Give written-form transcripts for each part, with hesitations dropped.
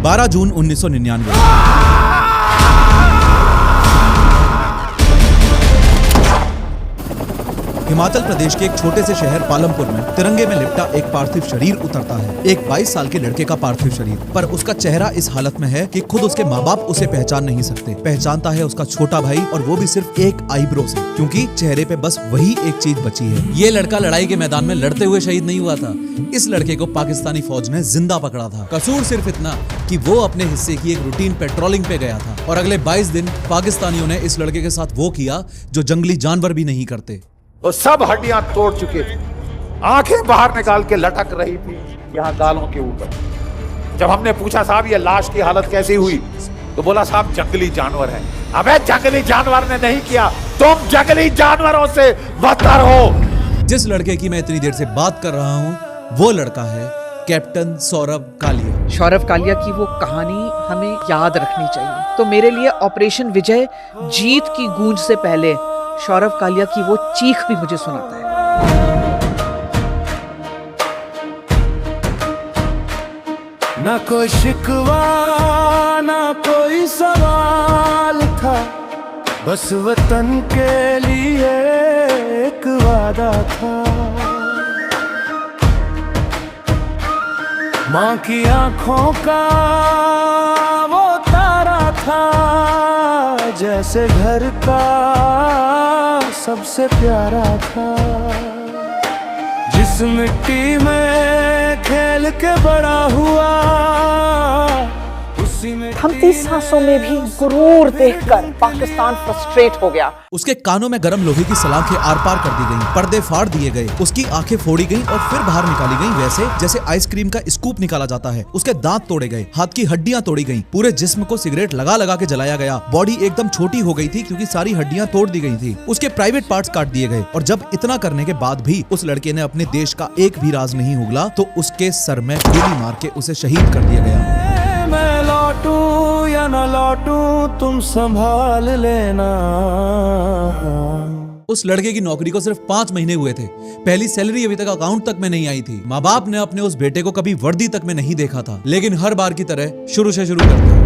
12 जून 1999। हिमाचल प्रदेश के एक छोटे से शहर पालमपुर में तिरंगे में लिपटा एक पार्थिव शरीर उतरता है। एक 22 साल के लड़के का पार्थिव शरीर, पर उसका चेहरा इस हालत में है कि खुद उसके माँ बाप उसे पहचान नहीं सकते। पहचानता है उसका छोटा भाई, और वो भी सिर्फ एक आईब्रो से, क्योंकि चेहरे पे बस वही एक चीज बची है। ये लड़का लड़ाई के मैदान में लड़ते हुए शहीद नहीं हुआ था। इस लड़के को पाकिस्तानी फौज ने जिंदा पकड़ा था। कसूर सिर्फ इतना कि वो अपने हिस्से की एक रूटीन पेट्रोलिंग पे गया था, और अगले 22 दिन पाकिस्तानियों ने इस लड़के के साथ वो किया जो जंगली जानवर भी नहीं करते। वो सब हड्डियां तोड़ चुके थे, आंखें बाहर निकाल के लटक रही थी यहाँ गालों के ऊपर। जब हमने पूछा साहब ये लाश की हालत कैसी हुई, तो बोला साहब जंगली जानवर है। अबे जंगली जानवर ने नहीं किया, तुम जंगली जानवरों से बदतर हो। जिस लड़के की मैं इतनी देर से बात कर रहा हूँ वो लड़का है कैप्टन सौरभ कालिया। सौरभ कालिया की वो कहानी हमें याद रखनी चाहिए। तो मेरे लिए ऑपरेशन विजय जीत की गूंज से पहले सौरभ कालिया की वो चीख भी मुझे सुनाता है। ना कोई शिकवा ना कोई सवाल था, बस वतन के लिए एक वादा था। माँ की आंखों का वो तारा था, जैसे घर का सबसे प्यारा था। जिस मिट्टी में खेल के बड़ा हुआ, थमती सांसों में भी गुरूर देखकर पाकिस्तान फ्रस्ट्रेट हो गया। उसके कानों में गरम लोहे की सलाखें आर पार कर दी गईं, पर्दे फाड़ दिए गए, उसकी आंखें फोड़ी गईं और फिर बाहर निकाली गईं, वैसे जैसे आइसक्रीम का स्कूप निकाला जाता है। उसके दांत तोड़े गए, हाथ की हड्डियां तोड़ी गईं, पूरे जिस्म को सिगरेट लगा लगा के जलाया गया। बॉडी एकदम छोटी हो गई थी क्योंकि सारी हड्डियां तोड़ दी गई थी। उसके प्राइवेट पार्ट्स काट दिए गए, और जब इतना करने के बाद भी उस लड़के ने अपने देश का एक भी राज नहीं उगला, तो उसके सर में गोली मार के उसे शहीद कर दिया गया। मैं लौटूं या न लौटूं तुम संभाल लेना। उस लड़के की नौकरी को सिर्फ 5 महीने हुए थे। पहली सैलरी अभी तक अकाउंट तक में नहीं आई थी। माँ बाप ने अपने उस बेटे को कभी वर्दी तक में नहीं देखा था, लेकिन हर बार की तरह शुरू से शुरू करते हैं।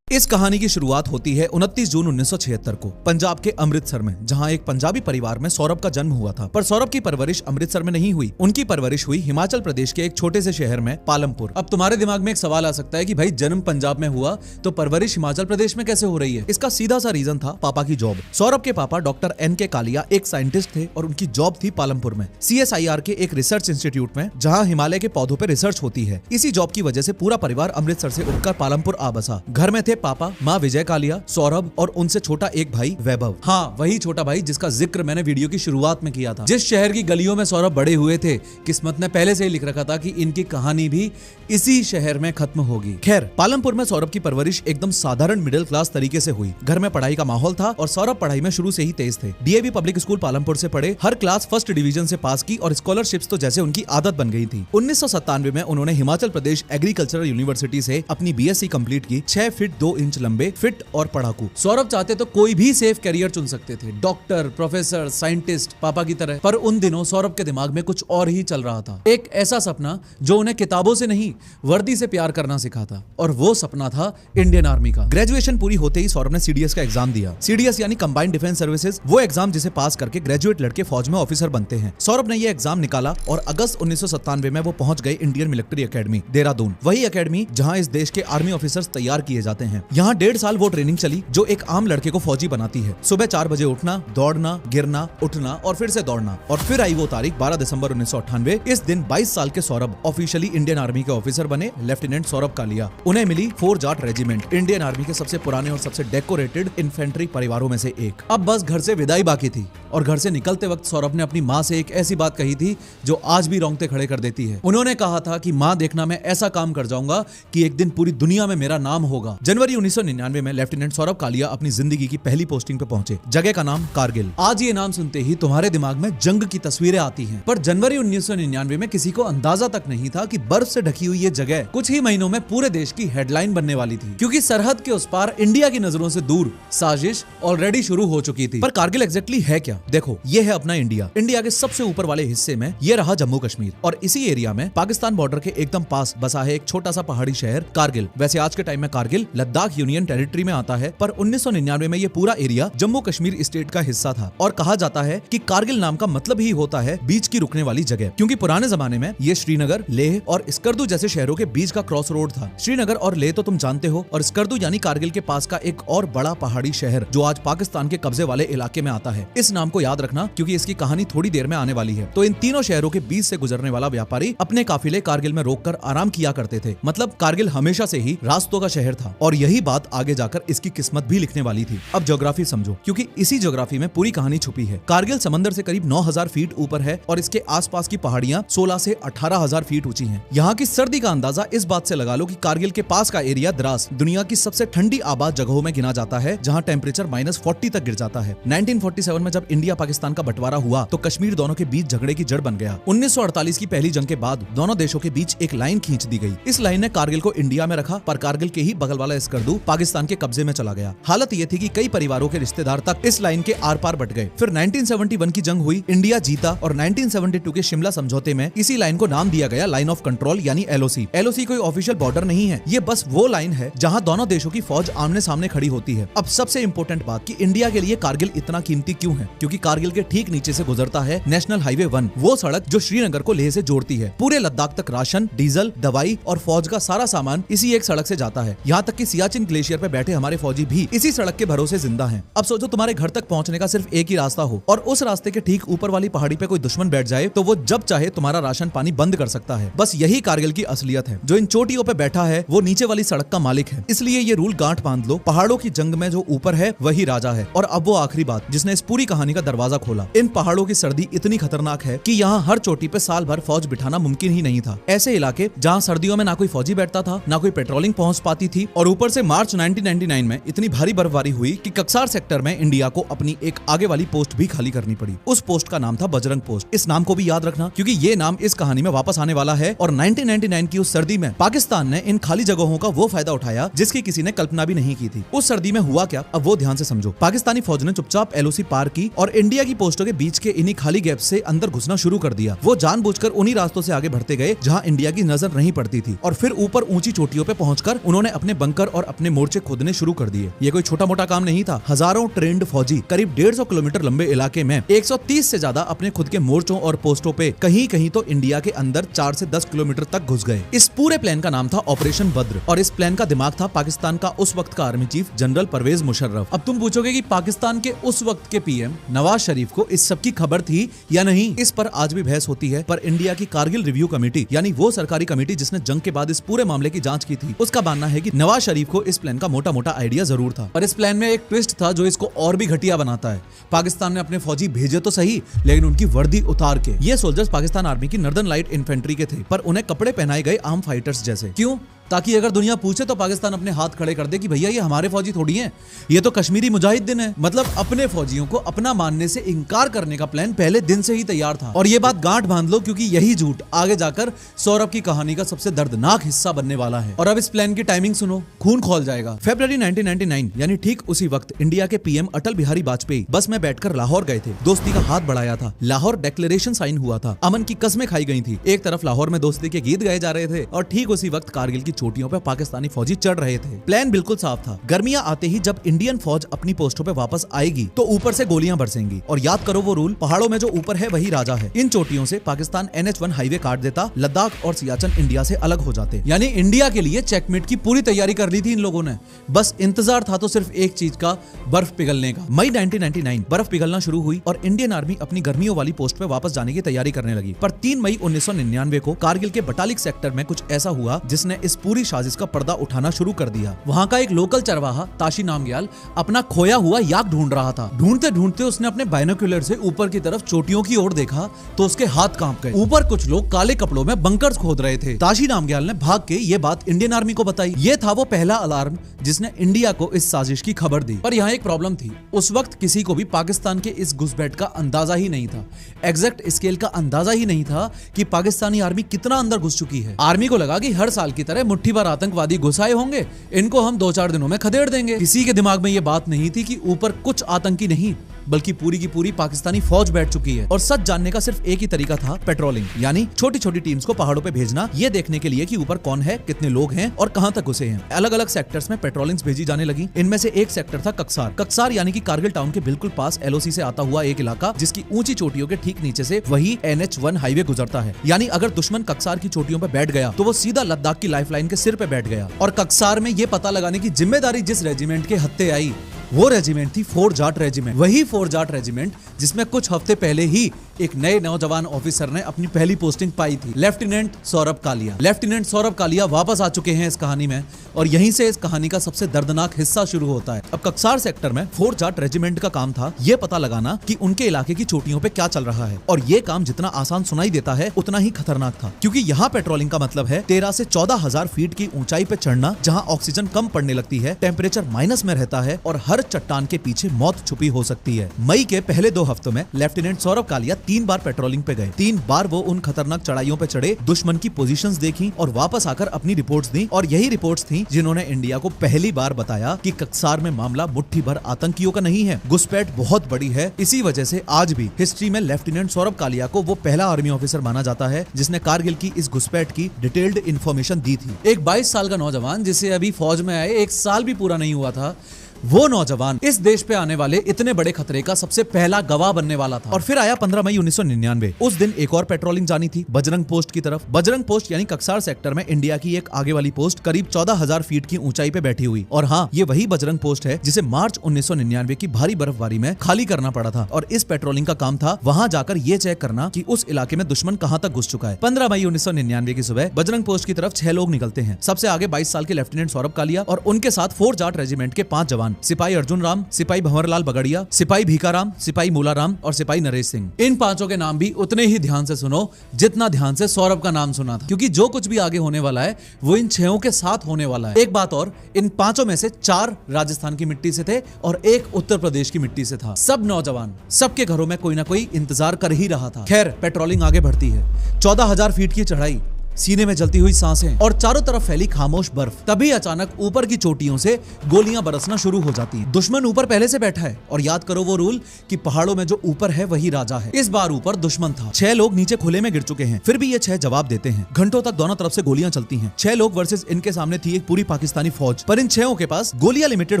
इस कहानी की शुरुआत होती है 29 जून 1976 को पंजाब के अमृतसर में, जहां एक पंजाबी परिवार में सौरभ का जन्म हुआ था। पर सौरभ की परवरिश अमृतसर में नहीं हुई, उनकी परवरिश हुई हिमाचल प्रदेश के एक छोटे से शहर में पालमपुर। अब तुम्हारे दिमाग में एक सवाल आ सकता है कि भाई जन्म पंजाब में हुआ तो परवरिश हिमाचल प्रदेश में कैसे हो रही है? इसका सीधा सा रीजन था पापा की जॉब। सौरभ के पापा डॉक्टर NK कालिया एक साइंटिस्ट थे, और उनकी जॉब थी पालमपुर में CSIR के एक रिसर्च इंस्टीट्यूट में, जहाँ हिमालय के पौधों पर रिसर्च होती है। इसी जॉब की वजह से पूरा परिवार अमृतसर से उठकर पालमपुर आ बसा। घर में थे पापा, माँ विजय कालिया, सौरभ और उनसे छोटा एक भाई वैभव। हाँ, वही छोटा भाई जिसका जिक्र मैंने वीडियो की शुरुआत में किया था। जिस शहर की गलियों में सौरभ बड़े हुए थे, किस्मत ने पहले से ही लिख रखा था कि इनकी कहानी भी इसी शहर में खत्म होगी। खैर, पालमपुर में सौरभ की परवरिश एकदम साधारण मिडिल क्लास तरीके से हुई। घर में पढ़ाई का माहौल था और सौरभ पढ़ाई में शुरू से ही तेज थे। DAV पब्लिक स्कूल पालमपुर से पढ़े, हर क्लास फर्स्ट डिवीजन से पास की, और स्कॉलरशिप्स तो जैसे उनकी आदत बन गई थी। 1997 में उन्होंने हिमाचल प्रदेश एग्रीकल्चरल यूनिवर्सिटी से अपनी BSc कंप्लीट की। 6 फीट 2 इंच लंबे, फिट और पढ़ाकू। सौरभ चाहते तो कोई भी सेफ करियर चुन सकते थे, डॉक्टर, प्रोफेसर, साइंटिस्ट, पापा की तरह। पर उन दिनों सौरभ के दिमाग में कुछ और ही चल रहा था। एक ऐसा सपना जो उन्हें किताबों से नहीं, वर्दी से प्यार करना सिखाता, और वो सपना था इंडियन आर्मी का। ग्रेजुएशन पूरी होते ही सौरभ ने CDS का एग्जाम दिया। CDS यानी कंबाइंड डिफेंस सर्विसेज, वो एग्जाम जिसे पास करके ग्रेजुएट लड़के फौज में ऑफिसर बनते हैं। सौरभ ने ये एग्जाम निकाला और अगस्त 1997 में वो पहुंच गए इंडियन मिलिट्री अकेडमी देहरादून। वही अकेडमी जहां इस देश के आर्मी ऑफिसर्स तैयार किए जाते हैं। यहाँ 1.5 साल वो ट्रेनिंग चली जो एक आम लड़के को फौजी बनाती है। सुबह 4 बजे उठना, दौड़ना, गिरना, उठना और फिर से दौड़ना। और फिर आई वो तारीख 12 दिसंबर 1998। इस दिन 22 साल के सौरभ ऑफिशियली इंडियन आर्मी के ऑफिसर बने, लेफ्टिनेंट सौरभ कालिया। उन्हें मिली 4 जाट रेजिमेंट, इंडियन आर्मी के सबसे पुराने और सबसे डेकोरेटेड इन्फेंट्री परिवारों में से एक। अब बस घर से विदाई बाकी थी, और घर से निकलते वक्त सौरभ ने अपनी माँ से एक ऐसी बात कही थी जो आज भी रोंगटे खड़े कर देती है। उन्होंने कहा था कि माँ देखना, मैं ऐसा काम कर जाऊंगा कि एक दिन पूरी दुनिया में मेरा नाम होगा। जनवरी जनवरी 1999 में लेफ्टिनेंट सौरभ कालिया अपनी जिंदगी की पहली पोस्टिंग पे पहुंचे। जगह का नाम कारगिल। आज ये नाम सुनते ही तुम्हारे दिमाग में जंग की तस्वीरें आती हैं, पर जनवरी 1999 में किसी को अंदाजा तक नहीं था कि बर्फ से ढकी हुई ये जगह कुछ ही महीनों में पूरे देश की हेडलाइन बनने वाली थी, क्योंकि सरहद के उस पार इंडिया की नजरों से दूर साजिश ऑलरेडी शुरू हो चुकी थी। पर कारगिल एग्जैक्टली है क्या? देखो, ये है अपना इंडिया। इंडिया के सबसे ऊपर वाले हिस्से में ये रहा जम्मू कश्मीर, और इसी एरिया में पाकिस्तान बॉर्डर के एकदम पास बसा है एक छोटा सा पहाड़ी शहर कारगिल। वैसे आज के टाइम में कारगिल लद्दाख यूनियन टेरिटरी में आता है, पर 1999 में ये पूरा एरिया जम्मू कश्मीर स्टेट का हिस्सा था। और कहा जाता है कि कारगिल नाम का मतलब ही होता है बीच की रुकने वाली जगह, क्योंकि पुराने जमाने में ये श्रीनगर, लेह और स्कर्दू जैसे शहरों के बीच का क्रॉस रोड था। श्रीनगर और लेह तो तुम जानते हो, और स्कर्दू यानी कारगिल के पास का एक और बड़ा पहाड़ी शहर जो आज पाकिस्तान के कब्जे वाले इलाके में आता है। इस नाम को याद रखना, क्योंकि इसकी कहानी थोड़ी देर में आने वाली है। तो इन तीनों शहरों के बीच से गुजरने वाला व्यापारी अपने काफिले कारगिल में रोककर आराम किया करते थे। मतलब कारगिल हमेशा से ही रास्तों का शहर था, और यही बात आगे जाकर इसकी किस्मत भी लिखने वाली थी। अब ज्योग्राफी समझो, क्योंकि इसी ज्योग्राफी में पूरी कहानी छुपी है। कारगिल समंदर से करीब 9000 फीट ऊपर है, और इसके आसपास की पहाड़ियां 16 से 18000 फीट ऊंची हैं। यहाँ की सर्दी का अंदाजा इस बात से लगा लो कि कारगिल के पास का एरिया द्रास दुनिया की सबसे ठंडी आबाद जगहों में गिना जाता है, जहाँ टेम्परेचर -40 तक गिर जाता है। 1947 में जब इंडिया पाकिस्तान का बंटवारा हुआ तो कश्मीर दोनों के बीच झगड़े की जड़ बन गया। 1948 की पहली जंग के बाद दोनों देशों के बीच एक लाइन खींच दी गई। इस लाइन ने कारगिल को इंडिया में रखा, पर कारगिल के ही बगल वाला स्कर्दू पाकिस्तान के कब्जे में चला गया। हालत ये थी कि कई परिवारों के रिश्तेदार तक इस लाइन के आर पार बट गए। फिर 1971 की जंग हुई, इंडिया जीता, और 1972 के शिमला समझौते में इसी लाइन को नाम दिया गया लाइन ऑफ कंट्रोल यानी LOC। LOC कोई ऑफिशियल बॉर्डर नहीं है, ये बस वो लाइन है जहां दोनों देशों की फौज आमने सामने खड़ी होती है। अब सबसे इंपॉर्टेंट बात कि इंडिया के लिए कारगिल इतना कीमती क्यों है? क्योंकि कारगिल के ठीक नीचे से गुजरता है नेशनल हाईवे 1, वो सड़क जो श्रीनगर को लेह से जोड़ती है। पूरे लद्दाख तक राशन, डीजल, दवाई और फौज का सारा सामान इसी एक सड़क से जाता है। यहाँ तक कि सियाचिन ग्लेशियर पे बैठे हमारे फौजी भी इसी सड़क के भरोसे जिंदा हैं। अब सोचो, तुम्हारे घर तक पहुंचने का सिर्फ एक ही रास्ता हो, और उस रास्ते के ठीक ऊपर वाली पहाड़ी पे कोई दुश्मन बैठ जाए तो वो जब चाहे तुम्हारा राशन पानी बंद कर सकता है। बस यही कारगिल की असलियत है। जो इन चोटियों पे बैठा है वो नीचे वाली सड़क का मालिक है। इसलिए ये रूल गांठ बांध लो, पहाड़ों की जंग में जो ऊपर है वही राजा है। और अब वो आखिरी बात जिसने इस पूरी कहानी का दरवाजा खोला। इन पहाड़ों की सर्दी इतनी खतरनाक है कि यहाँ हर चोटी पे साल भर फौज बिठाना मुमकिन ही नहीं था। ऐसे इलाके जहाँ सर्दियों में ना कोई फौजी बैठता था, ना कोई पेट्रोलिंग पहुंच पाती थी, और ऊपर से मार्च 1999 में इतनी भारी बर्फबारी हुई कि कक्सार सेक्टर में इंडिया को अपनी एक आगे वाली पोस्ट भी खाली करनी पड़ी। उस पोस्ट का नाम था बजरंग पोस्ट। इस नाम को भी याद रखना, क्योंकि ये नाम इस कहानी में वापस आने वाला है। और 1999 की उस सर्दी में पाकिस्तान ने इन खाली जगहों का वो फायदा उठाया जिसकी किसी ने कल्पना भी नहीं की थी। उस सर्दी में हुआ क्या, अब वो ध्यान से समझो। पाकिस्तानी फौज ने चुपचाप LOC पार की और इंडिया की पोस्टों के बीच के इन्हीं खाली गैप से अंदर घुसना शुरू कर दिया। वो जानबूझकर उन्हीं रास्तों से आगे बढ़ते गए जहां इंडिया की नजर नहीं पड़ती थी, और फिर ऊपर ऊंची चोटियों पे पहुंचकर उन्होंने अपने बंकर और अपने मोर्चे खोदने शुरू कर दिए। ये कोई छोटा मोटा काम नहीं था। हजारों ट्रेंड फौजी करीब 150 किलोमीटर लंबे इलाके में 130 से ज्यादा अपने खुद के मोर्चों और पोस्टों पे कहीं कहीं तो इंडिया के अंदर 4 से 10 किलोमीटर तक घुस गए। इस पूरे प्लान का नाम था ऑपरेशन बद्र, और इस प्लान का दिमाग था पाकिस्तान का उस वक्त का army chief general Parvez Musharraf. अब तुम पूछोगे कि पाकिस्तान के उस वक्त के PM नवाज शरीफ को इस सब की खबर थी या नहीं? इस पर आज भी बहस होती है, पर इंडिया की कारगिल रिव्यू कमेटी यानी वो सरकारी कमेटी जिसने जंग के बाद इस पूरे मामले की जांच की थी, उसका मानना है कि नवाज शरीफ को इस प्लान का मोटा मोटा आइडिया जरूर था। पर इस प्लान में एक ट्विस्ट था जो इसको और भी घटिया बनाता है। पाकिस्तान ने अपने फौजी भेजे तो सही, लेकिन उनकी वर्दी उतार के। ये सोल्जर्स पाकिस्तान आर्मी की नॉर्दर्न लाइट इन्फेंट्री के थे, पर उन्हें कपड़े पहनाए गए आम फाइटर्स जैसे। क्यों? ताकि अगर दुनिया पूछे तो पाकिस्तान अपने हाथ खड़े कर दे कि भैया ये हमारे फौजी थोड़ी हैं, ये तो कश्मीरी मुजाहिदीन है। मतलब अपने फौजियों को अपना मानने से इनकार करने का प्लान पहले दिन से ही तैयार था। और ये बात गांठ बांध लो, क्योंकि यही झूठ आगे जाकर सौरभ की कहानी का सबसे दर्दनाक हिस्सा बनने वाला है। और अब इस प्लान की टाइमिंग सुनो, खून खौल जाएगा। फरवरी 1999 यानी ठीक उसी वक्त इंडिया के PM अटल बिहारी वाजपेयी बस में बैठकर लाहौर गए थे। दोस्ती का हाथ बढ़ाया था, लाहौर डिक्लेरेशन साइन हुआ था, अमन की कस्में खाई गई थी। एक तरफ लाहौर में दोस्ती के गीत गाए जा रहे थे, और ठीक उसी वक्त कारगिल की चोटियों पर पाकिस्तानी फौजी चढ़ रहे थे। प्लान बिल्कुल साफ था, गर्मियां आते ही जब इंडियन फौज अपनी पोस्टों पे वापस आएगी तो ऊपर से गोलियां बरसेंगी। और याद करो वो रूल, पहाड़ों में जो ऊपर है वही राजा है। इन चोटियों से पाकिस्तान NH1 हाईवे काट देता, लद्दाख और सियाचिन इंडिया से अलग हो जाते। यानी इंडिया के लिए चेकमेट की पूरी तैयारी कर ली थी इन लोगों ने। बस इंतजार था तो सिर्फ एक चीज का, बर्फ पिघलने का। मई 1999 बर्फ पिघलना शुरू हुई और इंडियन आर्मी अपनी गर्मियों वाली पोस्ट पे वापस जाने की तैयारी करने लगी। पर 3 मई 1999 को कारगिल के बटालिक सेक्टर में कुछ ऐसा हुआ जिसने इस पूरी साजिश का पर्दा उठाना शुरू कर दिया। वहाँ का एक लोकल चरवाहा ताशी नामग्याल अपना खोया हुआ याक ढूंढ रहा था। ढूंढते ढूंढते उसने अपने बाइनोक्यूलर से ऊपर की तरफ चोटियों की ओर देखा तो उसके हाथ कांप गए। ऊपर कुछ लोग काले कपड़ों में बंकर्स खोद रहे थे। ताशी नामग्याल ने भाग के ये बात इंडियन आर्मी को बताई। ये था वो पहला अलार्म जिसने इंडिया को इस साजिश की खबर दी। पर यहाँ एक प्रॉब्लम थी, उस वक्त किसी को भी पाकिस्तान के इस घुसपैठ का अंदाजा ही नहीं था। एग्जैक्ट स्केल का अंदाजा ही नहीं था कि पाकिस्तानी आर्मी कितना अंदर घुस चुकी है। आर्मी को लगा कि हर साल की तरह मुट्ठी भर आतंकवादी घुस आए होंगे, इनको हम 2-4 दिनों में खदेड़ देंगे। किसी के दिमाग में ये बात नहीं थी कि ऊपर कुछ आतंकी नहीं बल्कि पूरी की पूरी पाकिस्तानी फौज बैठ चुकी है। और सच जानने का सिर्फ एक ही तरीका था, पेट्रोलिंग, यानी छोटी छोटी टीम्स को पहाड़ों पे भेजना, ये देखने के लिए कि ऊपर कौन है, कितने लोग हैं और कहां तक घुसे हैं। अलग अलग सेक्टर्स में पेट्रोलिंग्स भेजी जाने लगी। इनमें से एक सेक्टर था कक्सार। कक्सार यानी कि कारगिल टाउन के बिल्कुल पास LOC से आता हुआ एक इलाका, जिसकी ऊंची चोटियों के ठीक नीचे से वही NH1 हाईवे गुजरता है। यानी अगर दुश्मन कक्सार की चोटियों पे बैठ गया तो वो सीधा लद्दाख की लाइफलाइन के सिर पे बैठ गया। और कक्सार में ये पता लगाने की जिम्मेदारी जिस रेजिमेंट के हत्थे आई वो रेजिमेंट थी फोर्ट जाट रेजिमेंट। वही फोर्ट जाट रेजिमेंट जिसमें कुछ हफ्ते पहले ही एक नए नौजवान ऑफिसर ने अपनी पहली पोस्टिंग पाई थी, लेफ्टिनेंट सौरभ कालिया। लेफ्टिनेंट सौरभ कालिया वापस आ चुके हैं इस कहानी में और यहीं से इस कहानी का सबसे दर्दनाक हिस्सा शुरू होता है। अब कक्सार सेक्टर में फोर्ट जाट रेजिमेंट का काम था ये पता लगाना कि उनके इलाके की चोटियों पे क्या चल रहा है। और ये काम जितना आसान सुनाई देता है उतना ही खतरनाक था, क्योंकि यहाँ पेट्रोलिंग का मतलब है 13 से 14,000 फीट की ऊंचाई पे चढ़ना, जहाँ ऑक्सीजन कम पड़ने लगती है, टेम्परेचर माइनस में रहता है और हर चट्टान के पीछे मौत छुपी हो सकती है। मई के पहले 2 हफ्तों में लेफ्टिनेंट सौरभ कालिया 3 बार पेट्रोलिंग पे गए। 3 बार वो उन खतरनाक चढ़ाइयों पे चढ़े, दुश्मन की पोजीशंस देखी और वापस आकर अपनी रिपोर्ट्स दी। और यही रिपोर्ट्स थी जिन्होंने इंडिया को पहली बार बताया कि कक्सार में मामला मुट्ठी भर आतंकियों का नहीं है, घुसपैठ बहुत बड़ी है। इसी वजह से आज भी हिस्ट्री में लेफ्टिनेंट सौरभ कालिया को वो पहला आर्मी ऑफिसर माना जाता है जिसने कारगिल की इस घुसपैठ की डिटेल्ड इन्फॉर्मेशन दी थी। एक 22 साल का नौजवान जिसे अभी फौज में आए 1 साल भी पूरा नहीं हुआ था, वो नौजवान इस देश पे आने वाले इतने बड़े खतरे का सबसे पहला गवाह बनने वाला था। और फिर आया 15 मई 1999। उस दिन एक और पेट्रोलिंग जानी थी बजरंग पोस्ट की तरफ। बजरंग पोस्ट यानी कक्सार सेक्टर में इंडिया की एक आगे वाली पोस्ट करीब 14,000 फीट की ऊंचाई पे बैठी हुई। और हाँ, ये वही बजरंग पोस्ट है जिसे मार्च 1999 की भारी बर्फबारी में खाली करना पड़ा था। और इस पेट्रोलिंग का काम था वहां जाकर ये चेक करना कि उस इलाके में दुश्मन कहां तक घुस चुका है। 15 मई 1999 की सुबह बजरंग पोस्ट की तरफ 6 लोग निकलते हैं। सबसे आगे 22 साल के लेफ्टिनेंट सौरभ कालिया और उनके साथ फोर्ट जाट रेजिमेंट के 5 जवान, सिपाही अर्जुन राम, सिपाही भंवरलाल बगड़िया, सिपाही भीखाराम, सिपाही मूलाराम और सिपाही नरेश सिंह। इन 5 के नाम भी उतने ही ध्यान से सुनो जितना ध्यान से सौरभ का नाम सुना था, क्योंकि जो कुछ भी आगे होने वाला है वो इन 6 के साथ होने वाला है। एक बात और, इन 5 में से 4 राजस्थान की मिट्टी से थे और 1 उत्तर प्रदेश की मिट्टी से था। सब नौजवान, सबके घरों में कोई ना कोई इंतजार कर ही रहा था। खैर, पेट्रोलिंग आगे बढ़ती है। 14,000 फीट की चढ़ाई, सीने में जलती हुई सांसें और चारों तरफ फैली खामोश बर्फ। तभी अचानक ऊपर की चोटियों से गोलियां बरसना शुरू हो जाती हैं। दुश्मन ऊपर पहले से बैठा है और याद करो वो रूल कि पहाड़ों में जो ऊपर है वही राजा है। इस बार ऊपर दुश्मन था। 6 लोग नीचे खुले में गिर चुके हैं, फिर भी ये 6 जवाब देते हैं। घंटों तक दोनों तरफ से गोलियां चलती हैं। 6 लोग वर्सेस इनके सामने थी एक पूरी पाकिस्तानी फौज, पर इन 6 के पास गोलियां लिमिटेड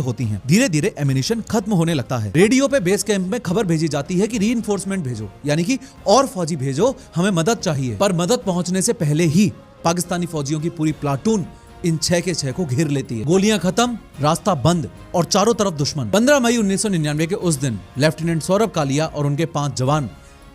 होती हैं। धीरे धीरे एमिनिशन खत्म होने लगता है। रेडियो पे बेस कैंप में खबर भेजी जाती है कि रीइंफोर्समेंट भेजो, यानी कि और फौजी भेजो, हमें मदद चाहिए। पर मदद पहुंचने से पहले ही पाकिस्तानी फौजियों की पूरी प्लाटून इन 6 के 6 को घेर लेती है। गोलियां खत्म, रास्ता बंद और चारों तरफ दुश्मन। 15 मई 1999 के उस दिन लेफ्टिनेंट सौरभ कालिया और उनके 5 जवान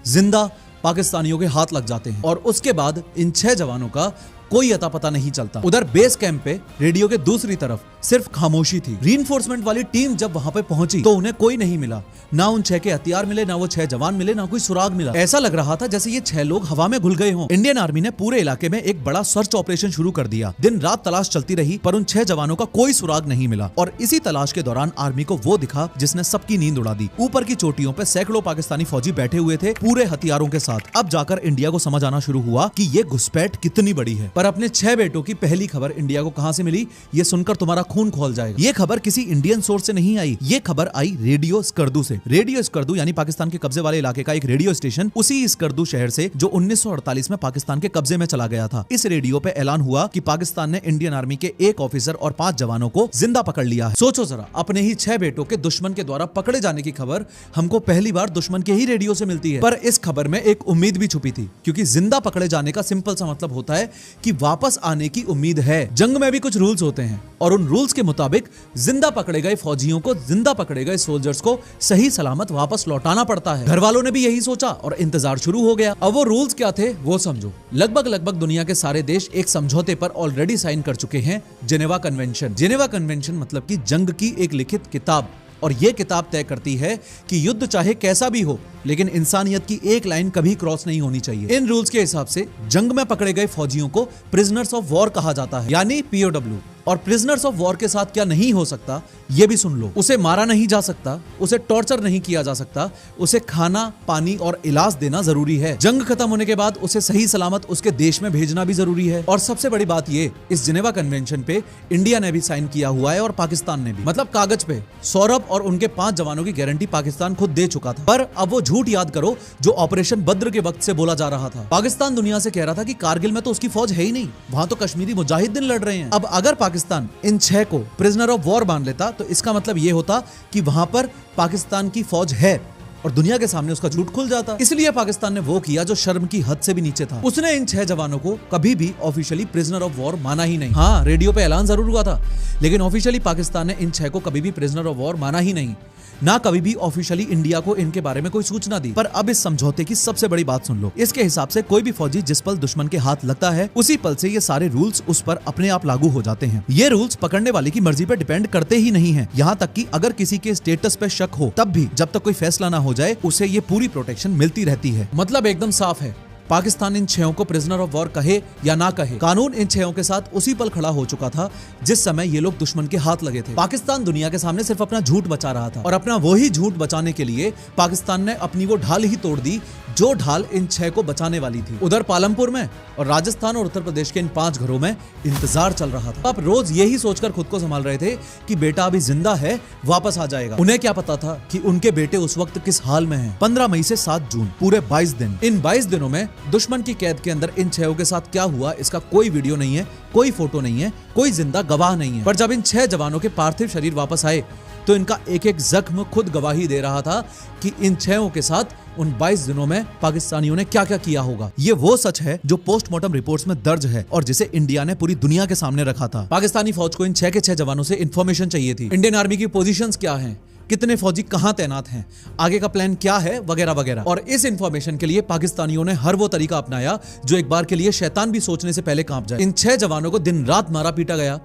जिंदा पाकिस्तानियों के हाथ लग जाते हैं और उसके बाद इन 6 जवानों का कोई अता पता नहीं चलता। उधर बेस कैंप पे रेडियो के दूसरी तरफ सिर्फ खामोशी थी। रीइंफोर्समेंट वाली टीम जब वहां पे पहुंची तो उन्हें कोई नहीं मिला। ना उन 6 के हथियार मिले, ना वो 6 जवान मिले, ना कोई सुराग मिला। ऐसा लग रहा था जैसे ये 6 लोग हवा में घुल गए हों। इंडियन आर्मी ने पूरे इलाके में एक बड़ा सर्च ऑपरेशन शुरू कर दिया। दिन रात तलाश चलती रही, पर उन 6 जवानों का कोई सुराग नहीं मिला। और इसी तलाश के दौरान आर्मी को वो दिखा जिसने सबकी नींद उड़ा दी। ऊपर की चोटियों पे सैकड़ों पाकिस्तानी फौजी बैठे हुए थे पूरे हथियारों के साथ। अब जाकर इंडिया को समझ आना शुरू हुआ कि ये घुसपैठ कितनी बड़ी है। पर अपने 6 बेटों की पहली खबर इंडिया को कहां से मिली, ये सुनकर तुम्हारा खून खौल जाएगा। ये खबर किसी इंडियन सोर्स से नहीं आई, ये खबर आई रेडियो स्कर्दू से। रेडियो स्कर्दू यानी पाकिस्तान के कब्जे वाले इलाके का एक रेडियो स्टेशन, उसी स्कर्दू शहर से जो 1948 में पाकिस्तान के कब्जे में चला गया था। इस रेडियो पे ऐलान हुआ कि पाकिस्तान ने इंडियन आर्मी के 1 ऑफिसर और 5 जवानों को जिंदा पकड़ लिया है। सोचो जरा, अपने ही 6 बेटों के दुश्मन के द्वारा पकड़े जाने की खबर हमको पहली बार दुश्मन के ही रेडियो से मिलती है। पर इस खबर में एक उम्मीद भी छुपी थी, क्योंकि जिंदा पकड़े जाने का सिंपल सा मतलब होता है कि कि वापस आने की उम्मीद है। जंग में भी कुछ रूल्स होते हैं और उन रूल्स के मुताबिक जिंदा पकड़े गए फौजियों को, जिंदा पकड़े गए सोल्जर्स को सही सलामत वापस लौटाना पड़ता है। घर वालों ने भी यही सोचा और इंतजार शुरू हो गया। अब वो रूल्स क्या थे वो समझो। लगभग दुनिया के सारे देश एक समझौते पर ऑलरेडी साइन कर चुके हैं, जेनेवा कन्वेंशन। जेनेवा कन्वेंशन मतलब कि जंग की एक लिखित किताब, और यह किताब तय करती है कि युद्ध चाहे कैसा भी हो लेकिन इंसानियत की एक लाइन कभी क्रॉस नहीं होनी चाहिए। इन रूल्स के हिसाब से जंग में पकड़े गए फौजियों को प्रिजनर्स ऑफ वॉर कहा जाता है, यानी POW। और प्रिजनर्स ऑफ वॉर के साथ क्या नहीं हो सकता ये भी सुन लो। उसे मारा नहीं जा सकता, उसे टॉर्चर नहीं किया जा सकता, उसे खाना, पानी और इलाज देना जरूरी है। जंग खत्म होने के बाद उसे सही सलामत उसके देश में भेजना भी जरूरी है। और सबसे बड़ी बात ये, इस जिनेवा कन्वेंशन पे इंडिया ने भी साइन किया हुआ है और पाकिस्तान ने भी। मतलब कागज पे सौरभ और उनके 5 जवानों की गारंटी पाकिस्तान खुद दे चुका था। पर अब वो झूठ याद करो जो ऑपरेशन बद्र के वक्त से बोला जा रहा था। पाकिस्तान दुनिया से कह रहा था कि कारगिल में तो उसकी फौज है ही नहीं, वहां तो कश्मीरी मुजाहिदीन लड़ रहे हैं। अब अगर पाकिस्तान इन 6 को प्रिजनर ऑफ वॉर मान लेता तो इसका मतलब ये होता कि वहां पर पाकिस्तान की फौज है और दुनिया के सामने उसका झूठ खुल जाता। इसलिए पाकिस्तान ने वो किया जो शर्म की हद से भी नीचे था। उसने इन 6 जवानों को कभी भी ऑफिशियली प्रिजनर ऑफ वॉर माना ही नहीं। हाँ, रेडियो पे ऐलान जरूर हुआ था, लेकिन ऑफिशियली पाकिस्तान ने इन 6 को कभी भी प्रिजनर ऑफ वॉर माना ही नहीं, ना कभी भी ऑफिशियली इंडिया को इनके बारे में कोई सूचना दी। पर अब इस समझौते की सबसे बड़ी बात सुन लो। इसके हिसाब से कोई भी फौजी जिस पल दुश्मन के हाथ लगता है उसी पल से ये सारे रूल्स उस पर अपने आप लागू हो जाते हैं। ये रूल्स पकड़ने वाले की मर्जी पर डिपेंड करते ही नहीं है। यहाँ तक कि अगर किसी के स्टेटस पे शक हो तब भी जब तक कोई फैसला ना हो जाए उसे ये पूरी प्रोटेक्शन मिलती रहती है। मतलब एकदम साफ है, पाकिस्तान इन 6 को प्रिजनर ऑफ वॉर कहे या ना कहे, कानून इन 6 के साथ उसी पल खड़ा हो चुका था जिस समय ये लोग दुश्मन के हाथ लगे थे। पाकिस्तान दुनिया के सामने सिर्फ अपना झूठ बचा रहा था और अपना वही झूठ बचाने के लिए पाकिस्तान ने अपनी वो ढाल ही तोड़ दी जो ढाल इन 6 को बचाने वाली थी। उधर पालमपुर में और राजस्थान और उत्तर प्रदेश के इन 5 घरों में इंतजार चल रहा था। अब रोज यही सोचकर खुद को संभाल रहे थे कि बेटा अभी जिंदा है, वापस आ जाएगा। उन्हें क्या पता था कि उनके बेटे उस वक्त किस हाल में हैं। 15 मई से 7 जून, पूरे 22 दिन। इन 22 दिनों में दुश्मन की कैद के अंदर इन 6 के साथ क्या हुआ इसका कोई वीडियो नहीं है, कोई फोटो नहीं है, कोई जिंदा गवाह नहीं है। पर जब इन 6 जवानों के पार्थिव शरीर वापस आए तो इनका एक एक जख्म खुद गवाही दे रहा था कि इन 6 के साथ उन 22 दिनों में पाकिस्तानियों ने क्या क्या किया होगा। ये वो सच है जो पोस्टमार्टम रिपोर्ट्स में दर्ज है और जिसे इंडिया ने पूरी दुनिया के सामने रखा था। पाकिस्तानी फौज को इन 6 के 6 जवानों से इंफॉर्मेशन चाहिए थी। इंडियन आर्मी की पोजीशंस क्या हैं, कितने फौजी कहां तैनात हैं, आगे का प्लान क्या है, वगैरह वगैरह। और इस इंफॉर्मेशन के लिए पाकिस्तानियों ने हर वो तरीका अपनाया जो एक बार के लिए शैतान भी सोचने से पहले कांप जाए। इन 6 जवानों को दिन रात मारा पीटा गया,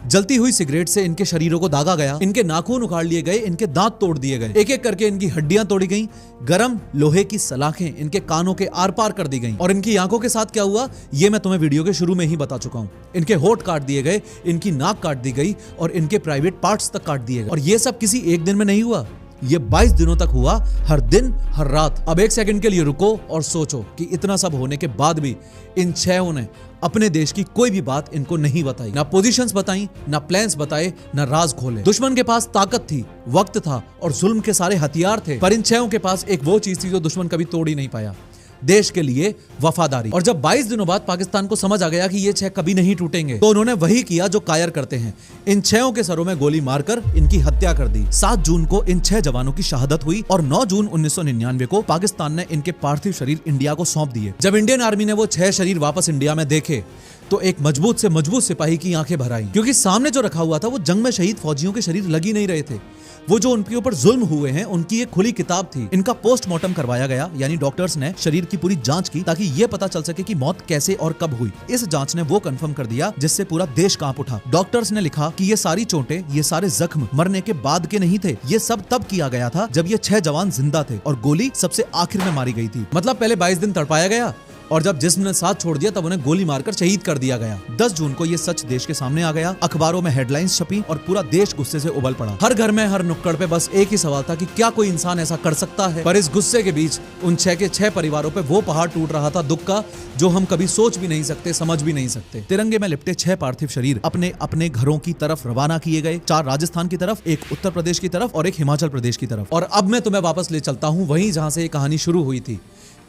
जलती हुई सिगरेट से इनके शरीरों को दागा गया, इनके नाखून उखाड़ लिए गए, इनके दांत तोड़ दिए गए, एक एक करके इनकी हड्डियां तोड़ी गईं, गरम लोहे की सलाखें इनके कानों के आर पार कर दी गईं। और इनकी आंखों के साथ क्या हुआ ये मैं तुम्हें वीडियो के शुरू में ही बता चुका हूं। इनके होठ काट दिए गए, इनकी नाक काट दी गई और इनके प्राइवेट पार्ट्स तक काट दिए गए। और ये सब किसी एक दिन में नहीं हुआ, ये 22 दिनों तक हुआ, हर दिन हर रात। अब एक सेकंड के लिए रुको और सोचो कि इतना सब होने के बाद भी इन 6 ने अपने देश की कोई भी बात इनको नहीं बताई, ना पोजीशंस बताई, ना प्लान्स बताए, ना राज खोले। दुश्मन के पास ताकत थी, वक्त था और जुल्म के सारे हथियार थे, पर इन 6 के पास एक वो चीज थी जो दुश्मन कभी तोड़ ही नहीं पाया, देश के लिए वफादारी। और जब 22 दिनों बाद पाकिस्तान को समझ आ गया कि ये 6 कभी नहीं टूटेंगे तो उन्होंने वही किया जो कायर करते हैं, इन 6 के सरों में गोली मारकर इनकी हत्या कर दी। 7 जून को इन 6 जवानों की शहादत हुई और 9 जून 1999 को पाकिस्तान ने इनके पार्थिव शरीर इंडिया को सौंप दिए। जब इंडियन आर्मी ने वो 6 शरीर वापस इंडिया में देखे तो एक मजबूत से मजबूत सिपाही की आंखें भर आईं, क्योंकि सामने जो रखा हुआ था वो जंग में शहीद फौजियों के शरीर लग ही नहीं रहे थे। वो जो उनके ऊपर जुल्म हुए हैं उनकी एक खुली किताब थी। इनका पोस्टमार्टम करवाया गया, यानी डॉक्टर्स ने शरीर की पूरी जांच की ताकि ये पता चल सके कि मौत कैसे और कब हुई। इस जांच ने वो कंफर्म कर दिया जिससे पूरा देश कांप उठा। डॉक्टर्स ने लिखा कि ये सारी चोटें, ये सारे जख्म मरने के बाद के नहीं थे, ये सब तब किया गया था जब ये 6 जवान जिंदा थे और गोली सबसे आखिर में मारी गई थी। मतलब पहले 22 दिन तड़पाया गया और जब जिस्म ने साथ छोड़ दिया तब उन्हें गोली मारकर शहीद कर दिया गया। 10 जून को ये सच देश के सामने आ गया, अखबारों में हेडलाइंस छपी और पूरा देश गुस्से से उबल पड़ा। हर घर में, हर नुक्कड़ पे बस एक ही सवाल था कि क्या कोई इंसान ऐसा कर सकता है। पर इस गुस्से के बीच उन 6 के 6 परिवारों पे वो पहाड़ टूट रहा था दुख का जो हम कभी सोच भी नहीं सकते, समझ भी नहीं सकते। तिरंगे में लिपटे 6 पार्थिव शरीर अपने अपने घरों की तरफ रवाना किए गए, 4 राजस्थान की तरफ, 1 उत्तर प्रदेश की तरफ और 1 हिमाचल प्रदेश की तरफ। और अब मैं तुम्हें वापस ले चलता हूँ वहीं जहाँ से ये कहानी शुरू हुई थी,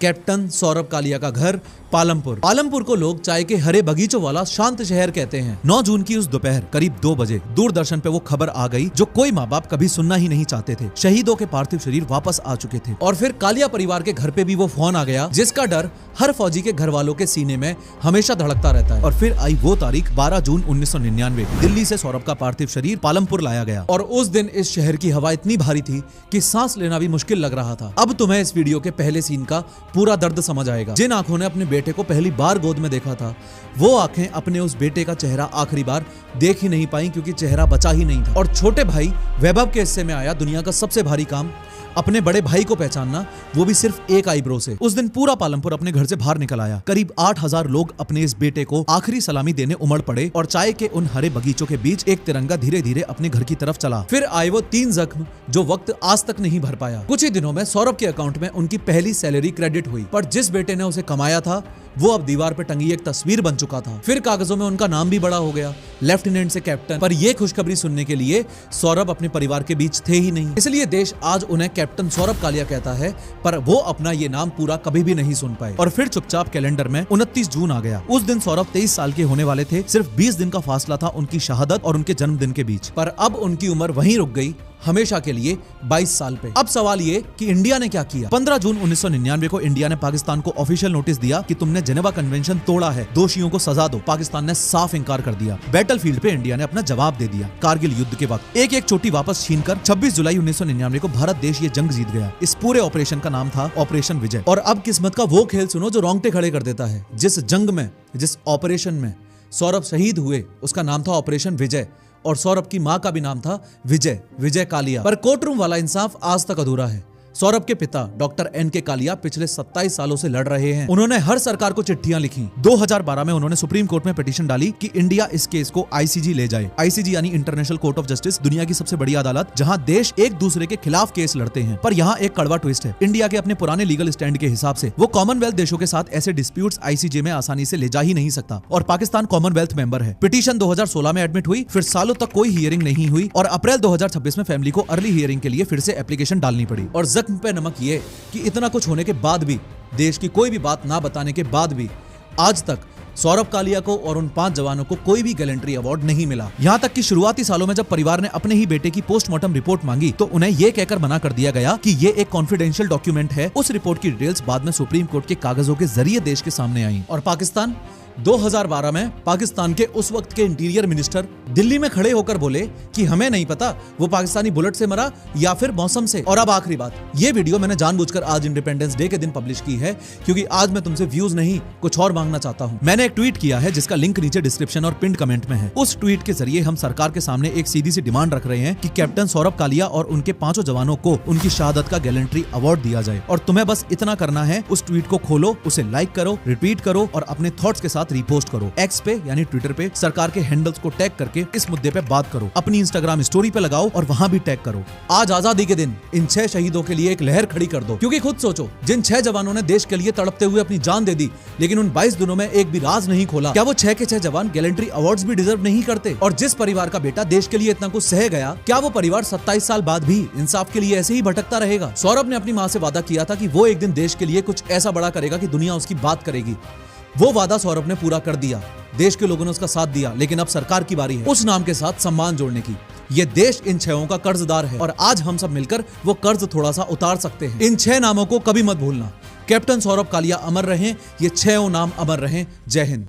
कैप्टन सौरभ कालिया का घर पालमपुर। पालमपुर को लोग चाय के हरे बगीचों वाला शांत शहर कहते हैं। 9 जून की उस दोपहर करीब 2 बजे दूरदर्शन पे वो खबर आ गई जो कोई माँ बाप कभी सुनना ही नहीं चाहते थे। शहीदों के पार्थिव शरीर वापस आ चुके थे। और फिर कालिया परिवार के घर पे भी वो फोन आ गया जिसका डर हर फौजी के घर वालों के सीने में हमेशा धड़कता रहता है। और फिर आई वो तारीख 12 जून 1999। दिल्ली से सौरभ का पार्थिव शरीर पालमपुर लाया गया और उस दिन इस शहर की हवा इतनी भारी थी कि सांस लेना भी मुश्किल लग रहा था। अब तुम्हें इस वीडियो के पहले सीन का पूरा दर्द समझ आएगा। जिन आंखों ने अपने बेटे को पहली बार गोद में देखा था वो आंखें अपने उस बेटे का चेहरा आखिरी बार देख ही नहीं पाई क्योंकि चेहरा बचा ही नहीं था। और छोटे भाई वैभव के हिस्से में आया दुनिया का सबसे भारी काम, अपने बड़े भाई को पहचानना, वो भी सिर्फ एक आईब्रो से। उस दिन पूरा पालमपुर अपने घर से बाहर निकल आया। करीब 8000 लोग अपने इस बेटे को आखिरी सलामी देने उमड़ पड़े और चाय के उन हरे बगीचों के बीच एक तिरंगा धीरे धीरे अपने घर की तरफ चला। फिर आए वो 3 जख्म जो वक्त आज तक नहीं भर पाया। कुछ ही दिनों में सौरभ के अकाउंट में उनकी पहली सैलरी क्रेडिट हुई, पर जिस बेटे ने उसे कमाया था वो अब दीवार पर टंगी एक तस्वीर बन चुका था। फिर कागजों में उनका नाम भी बड़ा हो गया, लेफ्टिनेंट से कैप्टन। पर यह खुशखबरी सुनने के लिए सौरभ अपने परिवार के बीच थे ही नहीं, इसलिए देश आज उन्हें कैप्टन सौरभ कालिया कहता है, पर वो अपना ये नाम पूरा कभी भी नहीं सुन पाए। और फिर चुपचाप कैलेंडर में 29 जून आ गया। उस दिन सौरभ 23 साल के होने वाले थे। सिर्फ 20 दिन का फासला था उनकी शहादत और उनके जन्मदिन के बीच। पर अब उनकी उम्र वहीं रुक गई, हमेशा के लिए 22 साल पे। अब सवाल ये कि इंडिया ने क्या किया। 15 जून 1999 को इंडिया ने पाकिस्तान को ऑफिशियल नोटिस दिया कि तुमने जेनेवा कन्वेंशन तोड़ा है, दोषियों को सजा दो। पाकिस्तान ने साफ इंकार कर दिया। बैटलफील्ड पे इंडिया ने अपना जवाब दे दिया। कारगिल युद्ध के वक्त एक एक चोटी वापस छीनकर 26 जुलाई 1999 को भारत देश ये जंग जीत गया। इस पूरे ऑपरेशन का नाम था ऑपरेशन विजय। और अब किस्मत का वो खेल सुनो जो रोंगटे खड़े कर देता है। जिस जंग में, जिस ऑपरेशन में सौरभ शहीद हुए उसका नाम था ऑपरेशन विजय और सौरभ की मां का भी नाम था विजय कालिया। पर कोर्ट रूम वाला इंसाफ आज तक अधूरा है। सौरभ के पिता डॉक्टर एन.के. कालिया पिछले 27 सालों से लड़ रहे हैं। उन्होंने हर सरकार को चिट्ठियां लिखी। 2012 में उन्होंने सुप्रीम कोर्ट में पिटीशन डाली कि इंडिया इस केस को आईसीजी ले जाए। आईसीजी यानी इंटरनेशनल कोर्ट ऑफ जस्टिस, दुनिया की सबसे बड़ी अदालत जहां देश एक दूसरे के खिलाफ केस लड़ते हैं। पर यहाँ एक कड़वा ट्विस्ट है। इंडिया के अपने पुराने लीगल स्टैंड के हिसाब से वो कॉमनवेल्थ देशों के साथ ऐसे डिस्प्यूट्स आईसीजे में आसानी से ले जा ही नहीं सकता और पाकिस्तान कॉमनवेल्थ मेंबर है। पिटीशन 2016 में एडमिट हुई, फिर सालों तक कोई हियरिंग नहीं हुई और अप्रैल 2026 में फैमिली को अर्ली हियरिंग के लिए फिर से एप्लीकेशन डालनी पड़ी। और जख्म पे नमक ये कि इतना कुछ होने के बाद भी, देश की कोई भी बात ना बताने के बाद भी आज तक सौरभ कालिया को और उन 5 जवानों को कोई भी गैलेंट्री अवार्ड नहीं मिला। यहाँ तक कि शुरुआती सालों में जब परिवार ने अपने ही बेटे की पोस्टमार्टम रिपोर्ट मांगी तो उन्हें यह कहकर मना कर दिया गया कि ये एक कॉन्फिडेंशियल डॉक्यूमेंट है। उस रिपोर्ट की डिटेल्स बाद में सुप्रीम कोर्ट के कागजों के जरिए देश के सामने आई। और पाकिस्तान 2012 में पाकिस्तान के उस वक्त के इंटीरियर मिनिस्टर दिल्ली में खड़े होकर बोले कि हमें नहीं पता वो पाकिस्तानी बुलेट से मरा या फिर मौसम से। और अब आखिरी बात, ये वीडियो मैंने जानबूझकर आज इंडिपेंडेंस डे के दिन पब्लिश की है क्योंकि आज मैं तुमसे व्यूज नहीं कुछ और मांगना चाहता हूँ। मैंने एक ट्वीट किया है जिसका लिंक नीचे डिस्क्रिप्शन और पिन कमेंट में है। उस ट्वीट के जरिए हम सरकार के सामने एक सीधी सी डिमांड रख रहे हैं कि कैप्टन सौरभ कालिया और उनके 5 जवानों को उनकी शहादत का गैलेंट्री अवार्ड दिया जाए। और तुम्हें बस इतना करना है, उस ट्वीट को खोलो, उसे लाइक करो, रिट्वीट करो और अपने थॉट्स के साथ रीपोस्ट करो। एक्स पे यानी ट्विटर पे सरकार के हैंडल्स को टैग करके इस मुद्दे पे बात करो। अपनी इंस्टाग्राम स्टोरी पे लगाओ और वहां भी टैग करो। आज आजादी के दिन इन 6 शहीदों के लिए एक लहर खड़ी कर दो। क्योंकि खुद सोचो, जिन 6 जवानों ने देश के लिए तड़पते हुए अपनी जान दे दी लेकिन उन 22 दिनों में एक भी राज नहीं खोला, क्या वो 6 के 6 जवान गैलेंट्री अवार्ड्स भी डिजर्व नहीं करते? और जिस परिवार का बेटा देश के लिए इतना कुछ सह गया, क्या वो परिवार 27 साल बाद भी इंसाफ के लिए ऐसे ही भटकता रहेगा? सौरभ ने अपनी मां से वादा किया था कि वो एक दिन देश के लिए कुछ ऐसा बड़ा करेगा कि दुनिया उसकी बात करेगी। वो वादा सौरभ ने पूरा कर दिया। देश के लोगों ने उसका साथ दिया, लेकिन अब सरकार की बारी है उस नाम के साथ सम्मान जोड़ने की। ये देश इन 6 का कर्जदार है और आज हम सब मिलकर वो कर्ज थोड़ा सा उतार सकते हैं। इन 6 नामों को कभी मत भूलना। कैप्टन सौरभ कालिया अमर रहें, ये 6 नाम अमर रहें। जय हिंद।